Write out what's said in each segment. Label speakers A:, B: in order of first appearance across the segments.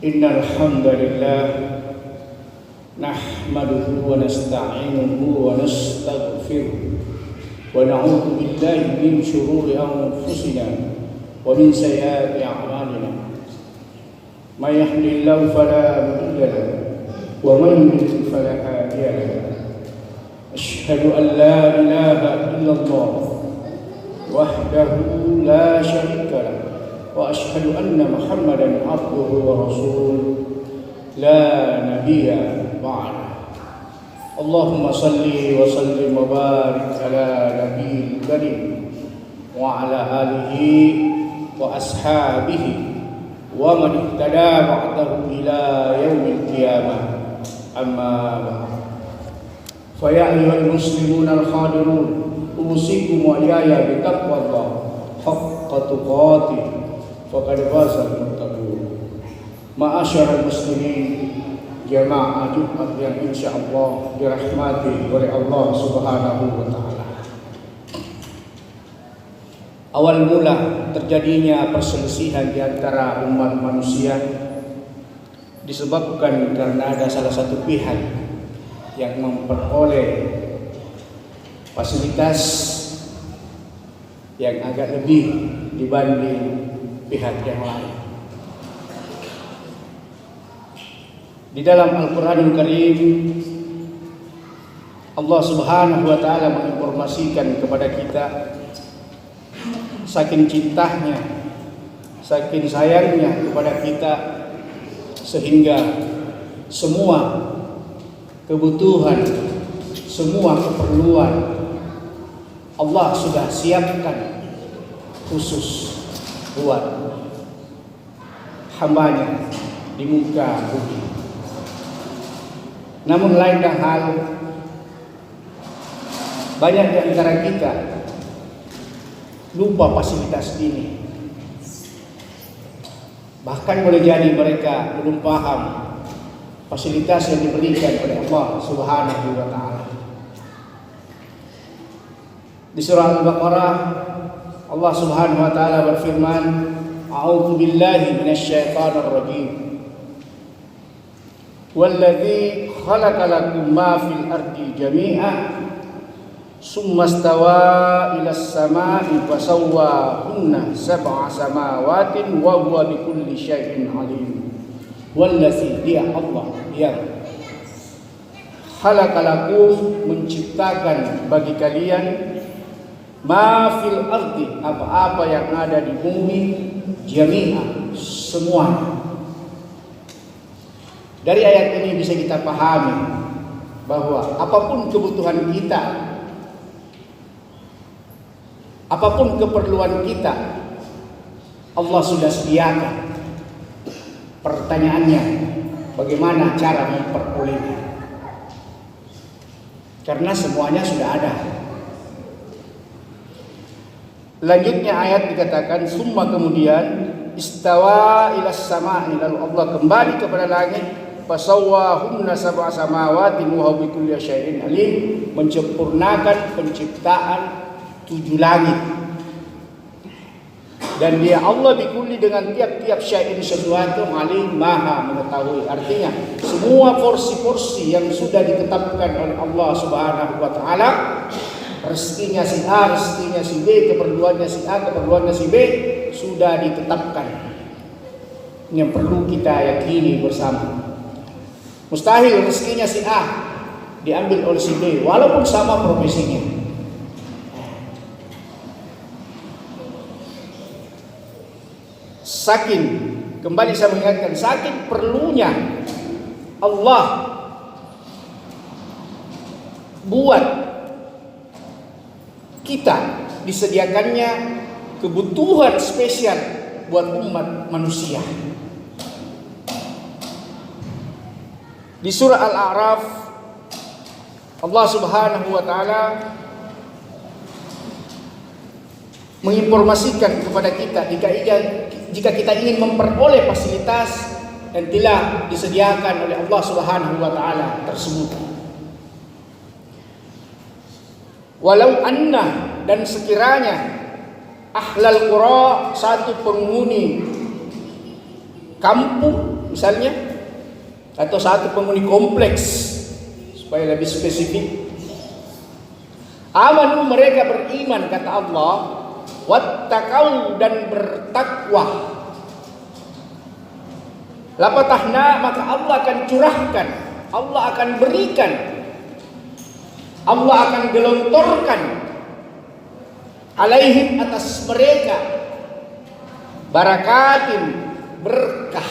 A: Innal hamdalillah nahmaduhu wa nasta'inuhu wa nastaghfiruh wa na'udzu billahi min shururi anfusina wa min sayyiati a'malina. May yahdihillahu fala mudilla lahu wa man yudlil fala hadiya lahu. Asyhadu an la ilaha illallah wahdahu la syarika lahu wa asyhadu anna Muhammadan abduhu wa rasuluh la nabiyya ba'da. Allahumma salli wa sallim wa barik ala nabiyil karim wa ala alihi wa ashabihi wa man ihtada ba'dahu ila yaumil qiyamah. Amma ba'd. Fa ya ayyuhal muslimun al-hadirun, usikum wa iyaya bi taqwallah haqqa tuqatih faqad faza al-muttaqun. Ma'asyiral muslimin, jamaah Jumat yang insyaallah dirahmati oleh Allah Subhanahu wa taala. Awal mula terjadinya perselisihan di antara umat manusia disebabkan karena ada salah satu pihak yang memperoleh fasilitas yang agak lebih dibanding pihak yang lain. Di dalam Al-Qur'anul Karim Allah Subhanahu wa taala menginformasikan kepada kita saking cintanya, saking sayangnya kepada kita, sehingga semua kebutuhan, semua keperluan Allah sudah siapkan khusus buat hambanya di muka bumi. Namun lain hal, banyak di antara kita lupa fasilitas ini. Bahkan boleh jadi mereka belum paham fasilitas yang diberikan oleh Allah Subhanahu wa taala. Di surah Al-Baqarah Allah Subhanahu wa taala berfirman, "A'udzu billahi minasyaitonir rajim. Wallazi khalaqa lakum ma fil ardi jami'an summa istawa ilas samaa'i fasawwahunna sab'a samawatin wa huwa bikulli syai'in 'alim." Wallazi, dia Allah yang khalaqa lakum, menciptakan bagi kalian ma fil ardi, apa-apa yang ada di bumi, jami'ah, semua. Dari ayat ini bisa kita pahami bahwa apapun kebutuhan kita, apapun keperluan kita, Allah sudah sediakan. Pertanyaannya, bagaimana cara memperolehnya? Karena semuanya sudah ada. Lanjutnya ayat dikatakan, summa, kemudian istawa ilas sama'i, lalu Allah kembali kepada langit, fasawwahunna sab'a samawatin wa huwa bikulli syai'in alim, menyempurnakan penciptaan 7 langit. Dan dia Allah bikulli, dengan tiap-tiap syai'in sesuatu, alim, maha mengetahui. Artinya semua porsi-porsi yang sudah ditetapkan oleh Allah Subhanahu wa taala, rezekinya si A, rezekinya si B, keperluannya si A, keperluannya si B, sudah ditetapkan. Yang perlu kita yakini bersama. Mustahil rezekinya si A diambil oleh si B, walaupun sama profesinya. Saking, kembali saya mengingatkan, saking perlunya Allah buat kita disediakannya kebutuhan spesial buat umat manusia. Di surah Al-A'raf Allah Subhanahu wa taala menginformasikan kepada kita jika kita ingin memperoleh fasilitas yang telah disediakan oleh Allah Subhanahu wa taala tersebut. Walau anna, dan sekiranya ahlal qura, satu penghuni kampung, misalnya, atau satu penghuni kompleks, supaya lebih spesifik. Amanu, mereka beriman, kata Allah, wattaqau, dan bertakwa. Lapatahna, maka Allah akan curahkan, Allah akan berikan, Allah akan gelontorkan alaihim, atas mereka, barakatin, berkah,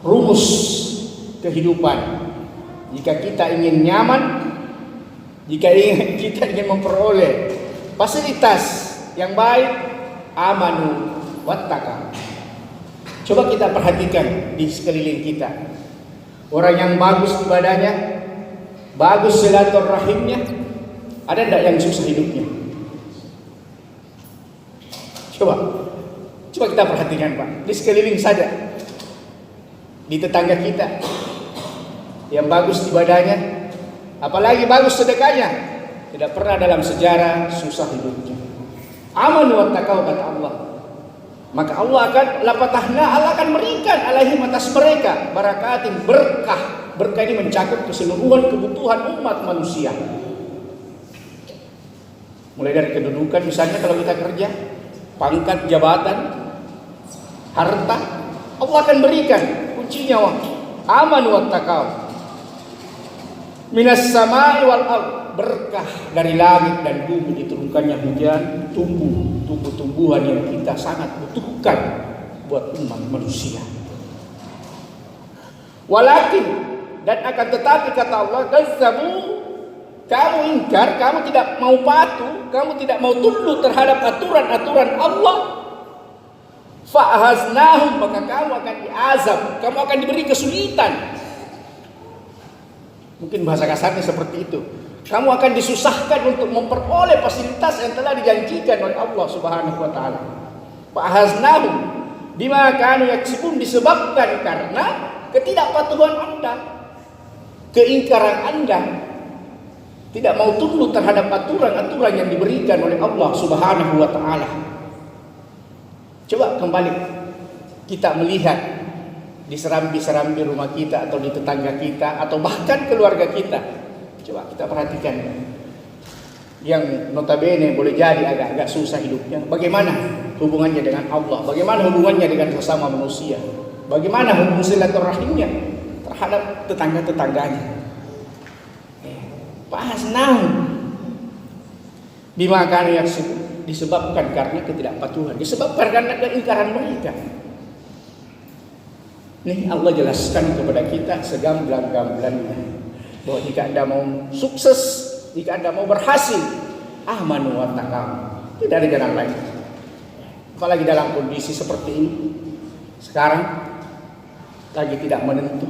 A: rumus kehidupan. Jika kita ingin nyaman, jika kita ingin memperoleh fasilitas yang baik, amanu wattaqau. Coba kita perhatikan di sekeliling kita. Orang yang bagus ibadahnya, bagus silaturahimnya, ada tidak yang susah hidupnya? Coba kita perhatikan, Pak. Di sekeliling saja, di tetangga kita, yang bagus ibadahnya, apalagi bagus sedekahnya, tidak pernah dalam sejarah susah hidupnya. Amanu wattaqau, kata Allah. Maka Allah akan lapatahna, Allah akan berikan alaihim, atas mereka, barakatin, berkah. Berkah ini mencakup keseluruhan kebutuhan umat manusia. Mulai dari kedudukan, misalnya kalau kita kerja, pangkat, jabatan, harta, Allah akan berikan kuncinya. Amanu wattaqau. Minas samai wal ard, berkah dari langit dan bumi, diturunkannya hujan, tumbuh-tumbuhan yang kita sangat butuhkan buat umat manusia. Walakin, dan akan tetapi, kata Allah, kazzabu, kamu ingkar, kamu tidak mau patuh, kamu tidak mau tunduk terhadap aturan-aturan Allah. Fa'ahaznahum, maka kamu akan diazab, kamu akan diberi kesulitan. Mungkin bahasa kasarnya seperti itu. Kamu akan disusahkan untuk memperoleh fasilitas yang telah dijanjikan oleh Allah Subhanahu wa taala. Fa'ahaznahum bima kanu yaksibun, disebabkan karena ketidakpatuhan Anda, keingkaran Anda, tidak mau tunduk terhadap aturan-aturan yang diberikan oleh Allah Subhanahu wa taala. Coba kembali kita melihat di serambi-serambi rumah kita, atau di tetangga kita, atau bahkan keluarga kita. Coba kita perhatikan, yang notabene boleh jadi agak-agak susah hidupnya, bagaimana hubungannya dengan Allah, bagaimana hubungannya dengan sesama manusia, bagaimana hubungan silaturahimnya terhadap tetangga-tetangganya. Fa'aznahum bima kanu yaksibun, disebabkan karena ketidakpatuhan, disebabkan karena keingkaran mereka. Nih Allah jelaskan kepada kita segamblang-gamblangnya bahwa jika Anda mau sukses, jika Anda mau berhasil, amanu wattaqau, tidak ada jalan lain. Apalagi dalam kondisi seperti ini sekarang, lagi tidak menentu,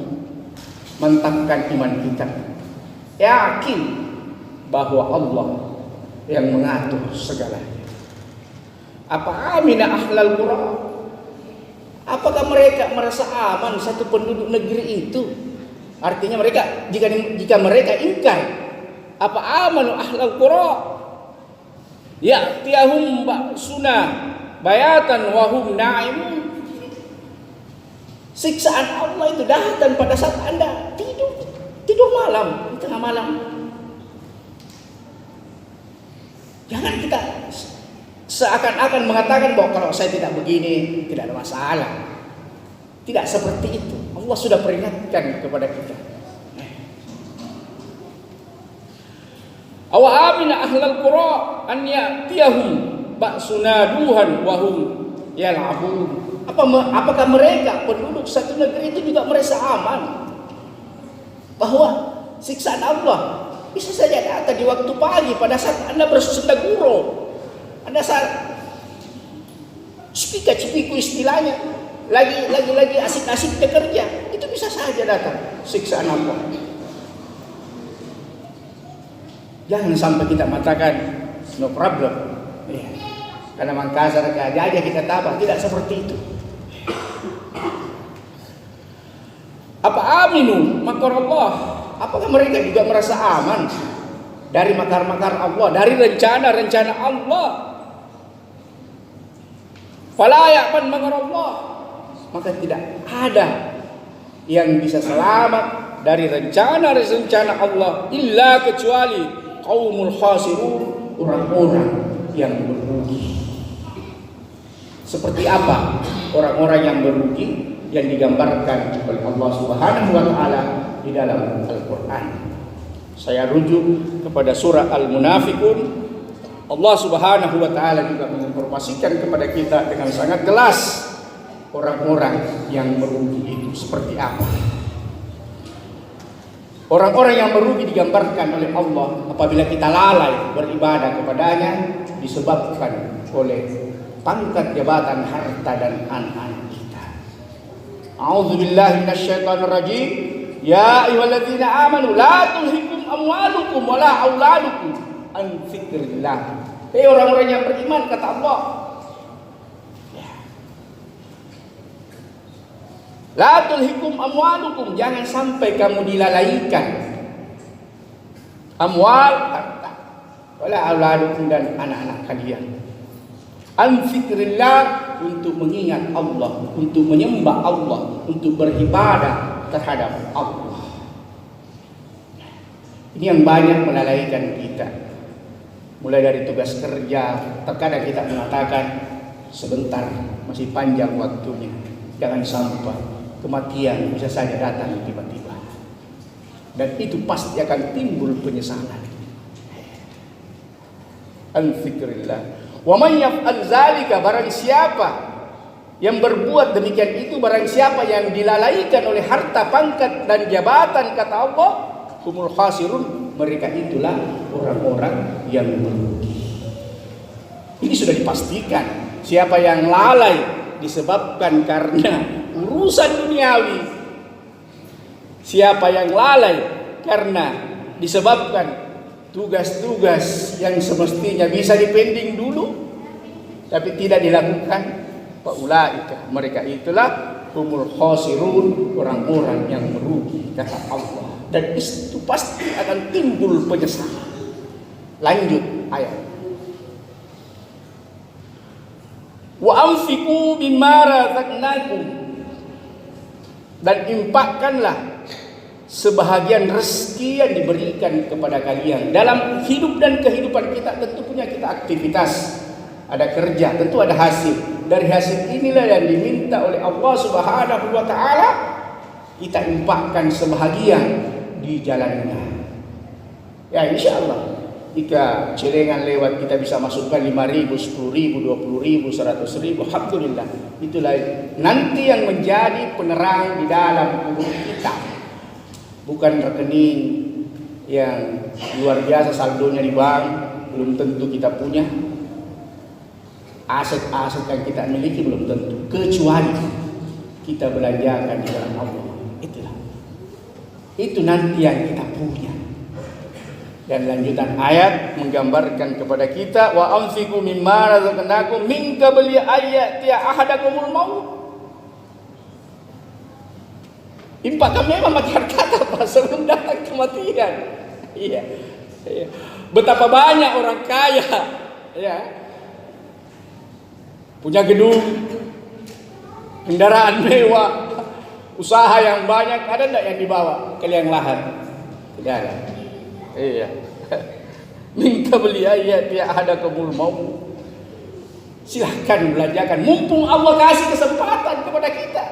A: mantapkan iman kita, yakin bahwa Allah yang mengatur segalanya. Apa amina ahlal qura? Apakah mereka merasa aman, satu penduduk negeri itu? Artinya mereka, jika mereka ingkar, apa amanu ahlal qura ya'tiyahum ba'suna bayatan wa hum na'imun. Siksaan Allah itu datang pada saat Anda tidur malam, di tengah malam. Jangan kita seakan-akan mengatakan bahwa kalau saya tidak begini tidak ada masalah. Tidak seperti itu. Allah sudah peringatkan kepada kita. Awa amina ahlal qura an ya'tiyahum ba'suna duhan wa hum yal'abun. Apakah mereka penduduk satu negeri itu juga merasa aman bahwa siksaan Allah bisa saja datang di waktu pagi pada saat Anda bersenda gurau, Anda saat cipika-cipiku istilahnya, lagi asik-asik bekerja, itu bisa saja datang siksaan Allah. Jangan sampai kita mengatakan no problem, karena Mangkasar aja kita tabah, tidak seperti itu. Apa aminu makar Allah? Apakah mereka juga merasa aman dari makar-makar Allah, dari rencana-rencana Allah? Fala ya'man makar Allah. maka tidak ada yang bisa selamat dari rencana-rencana Allah illa kecuali qaumul khasirun, orang-orang yang merugi. Seperti apa orang-orang yang merugi yang digambarkan oleh Allah Subhanahu wa taala di dalam Al-Qur'an? Saya rujuk kepada surah Al-Munafiqun. Allah Subhanahu wa taala juga menginformasikan kepada kita dengan sangat jelas orang-orang yang merugi itu seperti apa. Orang-orang yang merugi digambarkan oleh Allah apabila kita lalai beribadah kepadanya disebabkan oleh pangkat, jabatan, harta dan anak-anak kita. A'udzubillahi minasyaitonir rajim. Ya ayyuhalladzina amanu la tulhikum amwalukum wala auladukum an dzikrillah. Hei orang-orang yang beriman, kata Allah, la tulhikum amwalukum, jangan sampai kamu dilalaikan amwal, harta, wala auladukum, dan anak-anak kalian, an dzikrillah, untuk mengingat Allah, untuk menyembah Allah, untuk beribadah terhadap Allah. Ini yang banyak melalaikan kita. Mulai dari tugas kerja, terkadang kita mengatakan sebentar, masih panjang waktunya, jangan sampai kematian bisa saja datang tiba-tiba. Dan itu pasti akan timbul penyesalan. Al-Zikrillah. Wa man yaf'al zalika, barang siapa yang berbuat demikian itu, barang siapa yang dilalaikan oleh harta, pangkat dan jabatan, kata Allah, humul khasirun, mereka itulah orang-orang yang merugi. Ini sudah dipastikan. Siapa yang lalai disebabkan karena urusan duniawi, siapa yang lalai karena disebabkan tugas-tugas yang semestinya bisa dipending dulu tapi tidak dilakukan, faulaika, mereka itulah humul khasirun, orang-orang yang merugi, kata Allah. Dan itu pasti akan timbul penyesalan. Lanjut ayat. Wa anfiqu mimma razaqnakum, dan infakkanlah sebahagian rezeki yang diberikan kepada kalian. Dalam hidup dan kehidupan kita tentu punya kita aktivitas, ada kerja, tentu ada hasil. Dari hasil inilah yang diminta oleh Allah Subhanahu wa taala, kita infakkan sebahagian di jalannya. Ya, insya Allah jika celengan lewat kita bisa masukkan 5.000, 10.000, 20.000, 100.000, alhamdulillah. Itulah nanti yang menjadi penerang di dalam kubur kita. Bukan rekening yang luar biasa saldonya di bank, belum tentu kita punya. Aset-aset yang kita miliki belum tentu, kecuali kita belanjakan di dalam Allah. Itulah. Itu nanti yang kita punya. Dan lanjutan ayat menggambarkan kepada kita, wa anfiqu mimma razaqnakum min qabli ayati ahadakumul maut. Infakkan memang makin kata Pak, sebelum datang kematian. Iya. Betapa banyak orang kaya, ya, punya gedung, kendaraan mewah, usaha yang banyak, ada enggak yang dibawa ke liang lahat? Tidak ada. Iya. Minta beli ayat ya ada kemul mau. Silahkan belanjakan, mumpung Allah kasih kesempatan kepada kita.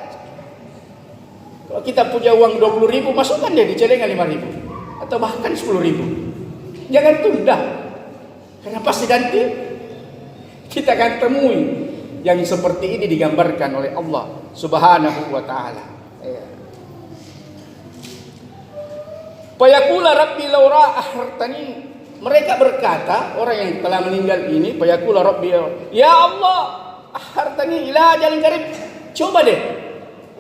A: Kalau kita punya uang 20.000, masukkan deh di celengan 5.000 atau bahkan 10.000. Jangan tunda, karena pasti nanti kita akan temui yang seperti ini digambarkan oleh Allah Subhanahu wa taala. Fayaqula rabbi laura ahartani, mereka berkata, orang yang telah meninggal ini, fayaqula rabbi, ya Allah, ahartani ila ajalin qarib, coba deh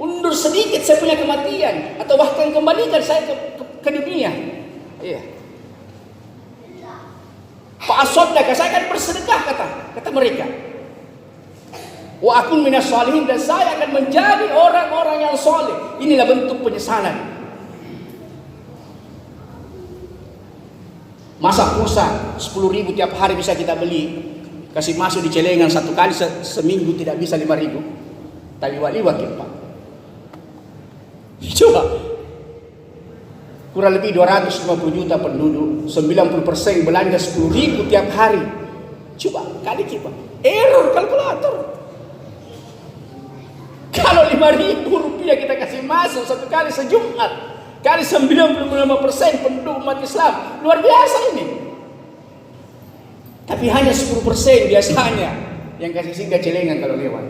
A: undur sedikit saya punya kematian, atau bahkan kembalikan saya ke dunia. Iya. Fa asaddaka, saya akan bersedekah, kata mereka. Wa akun minas shalihin, dan saya akan menjadi orang-orang yang soleh. Inilah bentuk penyesalan. Masa pulsa 10.000 tiap hari bisa kita beli, kasih masuk di celengan satu kali seminggu tidak bisa 5.000. Tali wali wakil Pak. Coba, kurang lebih 250 juta penduduk, 90% belanja 10.000 tiap hari. Coba kali kita error kalkulator. Kalau 5.000 rupiah kita kasih masuk satu kali sejumat, kali 95% penduduk umat Islam, luar biasa ini. Tapi hanya 10% biasanya yang kasih singgah celengan kalau lewat.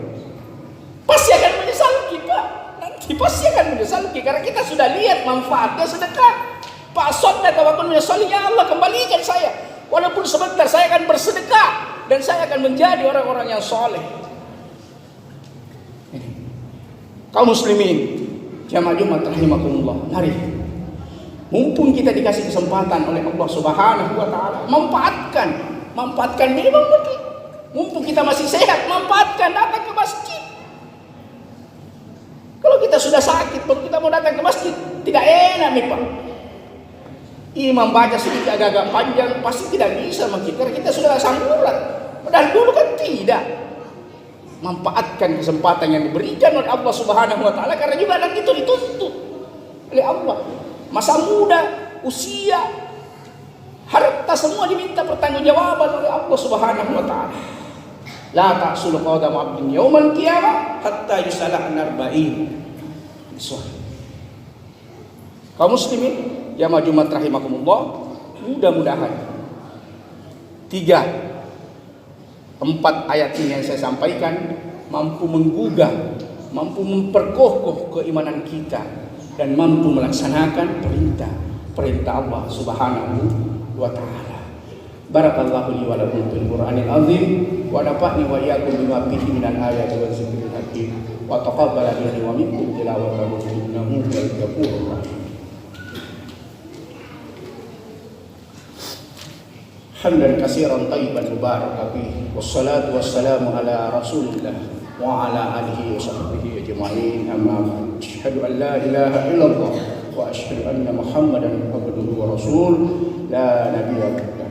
A: Pasti akan menyesal kita. Nanti pasti akan menyesal kita karena kita sudah lihat manfaatnya sedekah. Pak Sodna tawakun menyesal, ya Allah kembalikan saya. Walaupun sebentar saya akan bersedekah dan saya akan menjadi orang-orang yang soleh. Kaum muslimin, jamaah Jumat rahimakumullah, mari. Mumpung kita dikasih kesempatan oleh Allah Subhanahu wa taala, manfaatkan minimum mungkin. Mumpung kita masih sehat, manfaatkan, datang ke masjid. Kalau kita sudah sakit, kalau kita mau datang ke masjid, tidak enak nih Pak. Imam baca sedikit agak-agak panjang, pasti tidak bisa kita karena kita sudah sanggurat. Padahal dulu kan tidak. Manfaatkan kesempatan yang diberikan oleh Allah Subhanahu wa taala karena juga nanti itu dituntut oleh Allah. Masa muda, usia, harta semua diminta pertanggungjawaban oleh Allah Subhanahu wa taala. La ta'sul qadam 'abdin yaumal qiyamah hatta yusala an arba'in. Kaum muslimin, jamaah Jumat rahimakumullah, mudah-mudahan 4 ayat ini yang saya sampaikan mampu menggugah, mampu memperkokoh keimanan kita dan mampu melaksanakan perintah Allah Subhanahu wa taala. Barakallahu li wa lakum fil Qur'anil azim wa nafa'ni wa iyyakum bima fihi minal ayati wa dzikril hakim wa taqabbala minni wa minkum tilawatahu innahu huwal ghafurur rahim. Hamdan katsiran thayyiban mubarakan fihi wassalatu wassalamu ala Rasulillah wa ala alihi wa sahbihi ajma'in. Amma ba'd. Asyhadu an la ilaha illallah wa asyhadu anna Muhammadan abduhu wa rasul la nabiyya ba'da.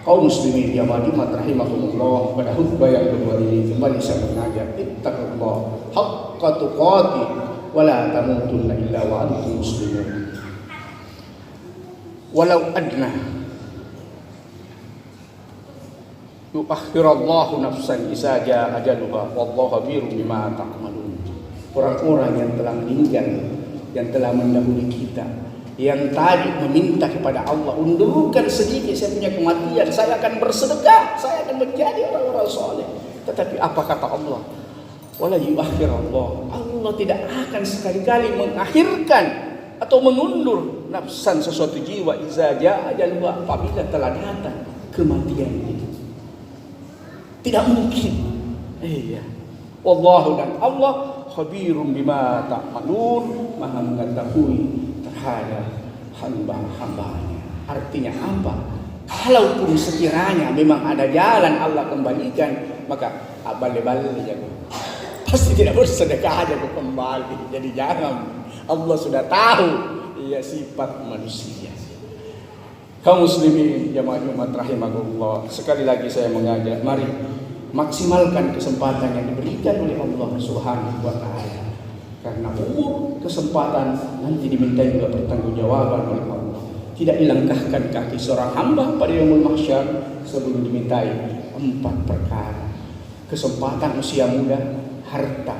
A: Kaum muslimin jamaah Jumat rahimakumullah, pada khutbah yang kedua ini kembali saya mengajak ittaqullah haqqa tuqatih wa la tamutunna illa wa antum muslimun. Walau adna yuakhirallahu nafsan isa jaa ajaluha wallahu khabirun bima ta'malun. Orang-orang yang telah meninggal, yang telah mendahului kita, yang tadi meminta kepada Allah, undurkan sedikit saya punya kematian, saya akan bersedekah, saya akan menjadi orang-orang soleh. Tetapi apa kata Allah? Wala yuakhirallah, Allah tidak akan sekali-kali mengakhirkan atau mengundur nafsan sesuatu jiwa iza jaa ajaluha, apabila telah datang kematian itu. Tidak mungkin. Iya. Wallahu dan Allah khabirun bima ta'malun, maha mengetahui terhadap hamba-hambanya. Artinya apa? Kalaupun sekiranya memang ada jalan Allah kembalikan, maka balik-balik aja. Pasti tidak bersedekah aja kembali. Jadi jangan. Allah sudah tahu iya sifat manusia. Kaum muslimin jamaah Jumat rahimakumullah, sekali lagi saya mengajak, mari maksimalkan kesempatan yang diberikan oleh Allah Subhanahu wa taala. Karena umur kesempatan nanti diminta juga pertanggungjawaban oleh Allah. Tidak dilangkahkan kaki seorang hamba pada yaumul mahsyar sebelum dimintai 4 perkara. Kesempatan usia muda, harta,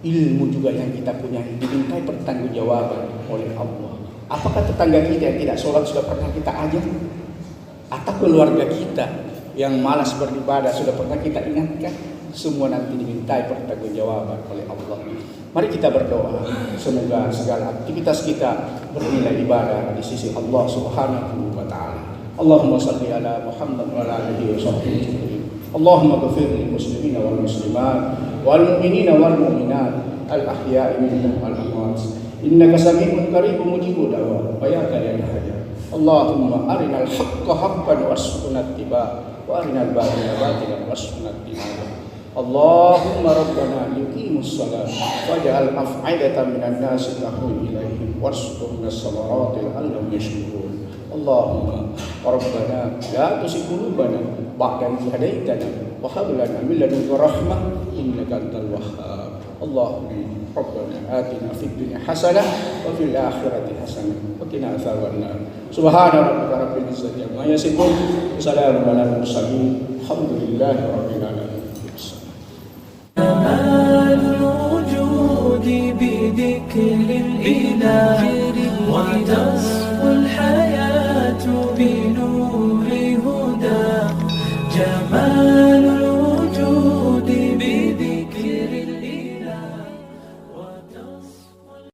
A: ilmu juga yang kita punya dimintai pertanggungjawaban oleh Allah. Apakah tetangga kita yang tidak sholat sudah pernah kita ajar? Atau keluarga kita yang malas beribadah sudah pernah kita ingatkan? Semua nanti dimintai pertanggungjawaban oleh Allah. Mari kita berdoa, semoga segala aktivitas kita bernilai ibadah di sisi Allah Subhanahu wa taala. Allahumma shalli ala Muhammad wa ala alihi wa sahbihi. Allahumma ighfir lil muslimina wal muslimat wal mu'minina wal mu'minat al ahya'i minhum wal amwat. Innaka sami'un qaribun mujibud da'wat wa ya karimal hajat. Allahumma arinal haqqa haqqan warzuqna ittiba'a wa arinal batila batilan warzuqna ijtinaba. Allahumma rabbana yuqimus shalah waj'al af'idatan minan nasi tahwi ilaihim warzuqna as-samarati la'allahum yashkurun. Allahumma rabbana la tuzigh qulubana ba'da idh hadaytana wa hab lana min ladunka rahmah innaka antal wahhab. Allahumma rabbana atina fid dunya hasanah wa fil akhirati hasanah wa qina adzabannar. Subhana rabbika rabbil izzati amma yasifun, wassalamun alal mursalin, alhamdulillahi rabbil alamin.